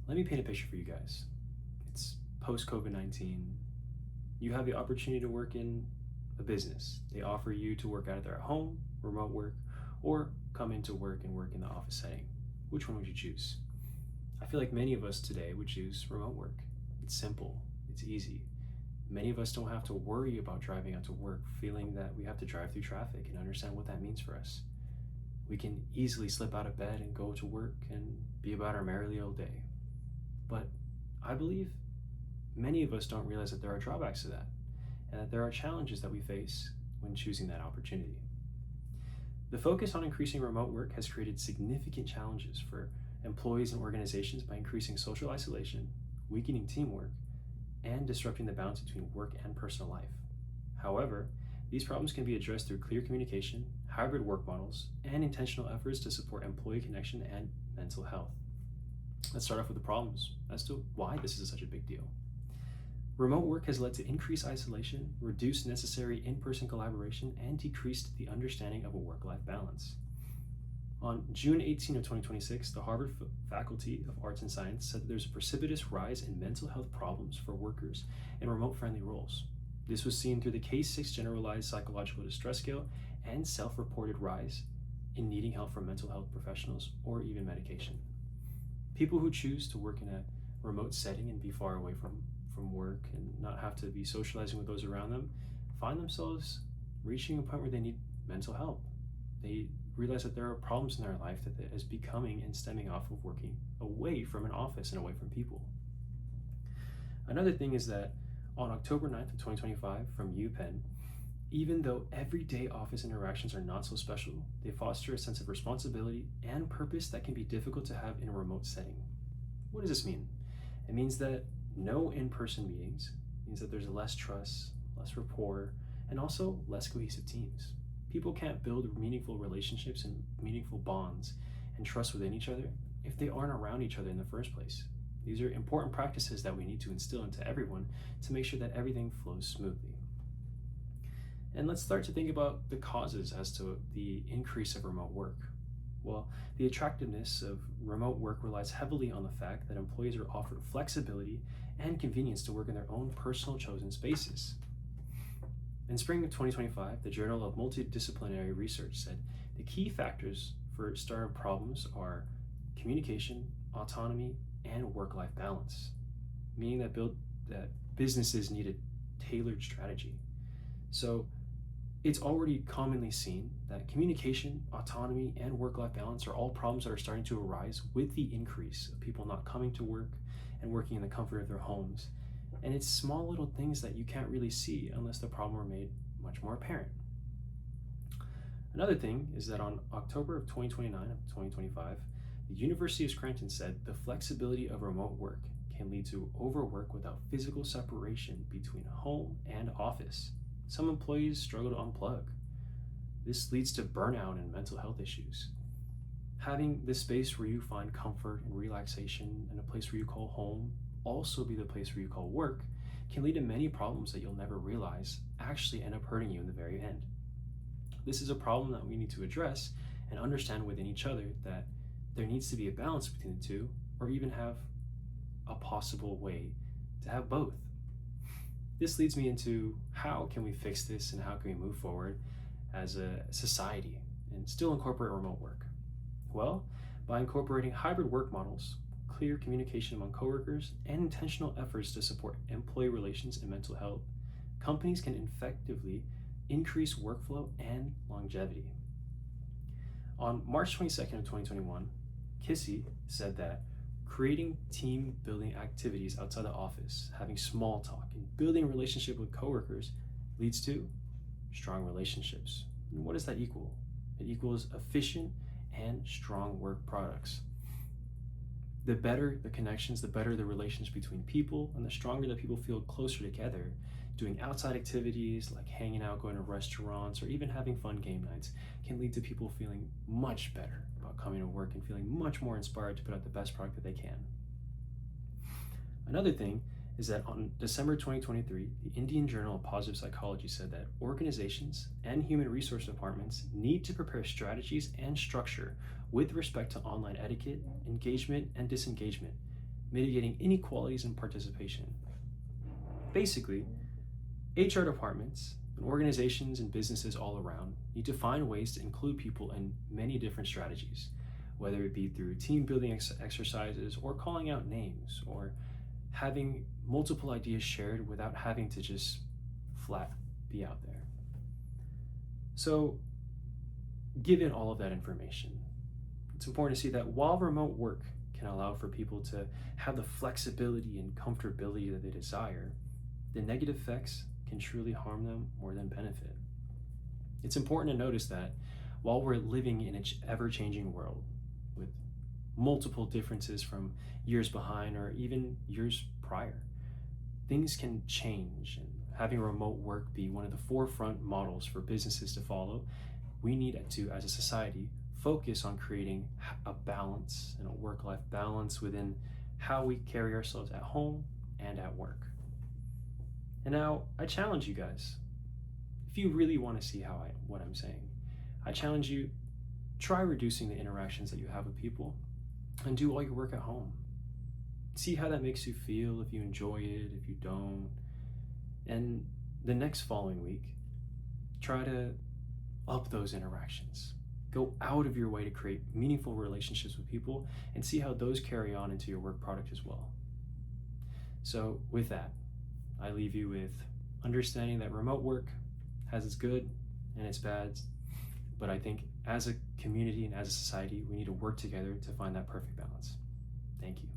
Let me paint a picture for you guys. It's post COVID-19. You have the opportunity to work in a business. They offer you to work out of their home, remote work, or come into work and work in the office setting. Which one would you choose? I feel like many of us today would choose remote work. It's simple, it's easy. Many of us don't have to worry about driving out to work, feeling that we have to drive through traffic and understand what that means for us. We can easily slip out of bed and go to work and be about our merry old day. But I believe many of us don't realize that there are drawbacks to that, and that there are challenges that we face when choosing that opportunity. The focus on increasing remote work has created significant challenges for employees and organizations by increasing social isolation, weakening teamwork, and disrupting the balance between work and personal life. However, these problems can be addressed through clear communication, hybrid work models, and intentional efforts to support employee connection and mental health. Let's start off with the problems as to why this is such a big deal. Remote work has led to increased isolation, reduced necessary in-person collaboration, and decreased the understanding of a work-life balance. On June 18 of 2026, the Harvard Faculty of Arts and Science said that there's a precipitous rise in mental health problems for workers in remote-friendly roles. This was seen through the K6 Generalized Psychological Distress Scale and self-reported rise in needing help from mental health professionals or even medication. People who choose to work in a remote setting and be far away from work and not have to be socializing with those around them find themselves reaching a point where they need mental help. They realize that there are problems in their life that is becoming and stemming off of working away from an office and away from people. Another thing is that on October 9th of 2025 from UPenn, even though everyday office interactions are not so special, they foster a sense of responsibility and purpose that can be difficult to have in a remote setting. What does this mean? It means that no in-person meetings means that there's less trust, less rapport, and also less cohesive teams. People can't build meaningful relationships and meaningful bonds and trust within each other if they aren't around each other in the first place. These are important practices that we need to instill into everyone to make sure that everything flows smoothly. And let's start to think about the causes as to the increase of remote work. Well, the attractiveness of remote work relies heavily on the fact that employees are offered flexibility and convenience to work in their own personal chosen spaces. In spring of 2025, the Journal of Multidisciplinary Research said the key factors for startup problems are communication, autonomy, and work-life balance, meaning that businesses need a tailored strategy. So it's already commonly seen that communication, autonomy, and work-life balance are all problems that are starting to arise with the increase of people not coming to work and working in the comfort of their homes. And it's small little things that you can't really see unless the problem are made much more apparent. Another thing is that on October of 2029 of 2025, the University of Scranton said the flexibility of remote work can lead to overwork without physical separation between home and office. Some employees struggle to unplug. This leads to burnout and mental health issues. Having this space where you find comfort and relaxation and a place where you call home also be the place where you call work can lead to many problems that you'll never realize actually end up hurting you in the very end. This is a problem that we need to address and understand within each other that there needs to be a balance between the two, or even have a possible way to have both. This leads me into how can we fix this and how can we move forward as a society and still incorporate remote work? Well, by incorporating hybrid work models, clear communication among coworkers, and intentional efforts to support employee relations and mental health, companies can effectively increase workflow and longevity. On March 22nd of 2021, Kissy said that creating team building activities outside the office, having small talk, and building a relationship with coworkers leads to strong relationships. And what does that equal? It equals efficient and strong work products. The better the connections, the better the relations between people, and the stronger that people feel closer together, doing outside activities like hanging out, going to restaurants, or even having fun game nights can lead to people feeling much better about coming to work and feeling much more inspired to put out the best product that they can. Another thing is that on December 2023, the Indian Journal of Positive Psychology said that organizations and human resource departments need to prepare strategies and structure with respect to online etiquette, engagement, and disengagement, mitigating inequalities in participation. Basically, HR departments and organizations and businesses all around need to find ways to include people in many different strategies, whether it be through team building exercises or calling out names or having multiple ideas shared without having to just flat be out there. So, given all of that information, it's important to see that while remote work can allow for people to have the flexibility and comfortability that they desire, the negative effects can truly harm them more than benefit. It's important to notice that while we're living in an ever-changing world with multiple differences from years behind or even years prior, things can change, and having remote work be one of the forefront models for businesses to follow, we need to, as a society, focus on creating a balance and a work-life balance within how we carry ourselves at home and at work. And now I challenge you guys, if you really want to see what I'm saying, I challenge you, try reducing the interactions that you have with people and do all your work at home. See how that makes you feel, if you enjoy it, if you don't. And the next following week, try to up those interactions. Go out of your way to create meaningful relationships with people and see how those carry on into your work product as well. So with that, I leave you with understanding that remote work has its good and its bads, but I think as a community and as a society, we need to work together to find that perfect balance. Thank you.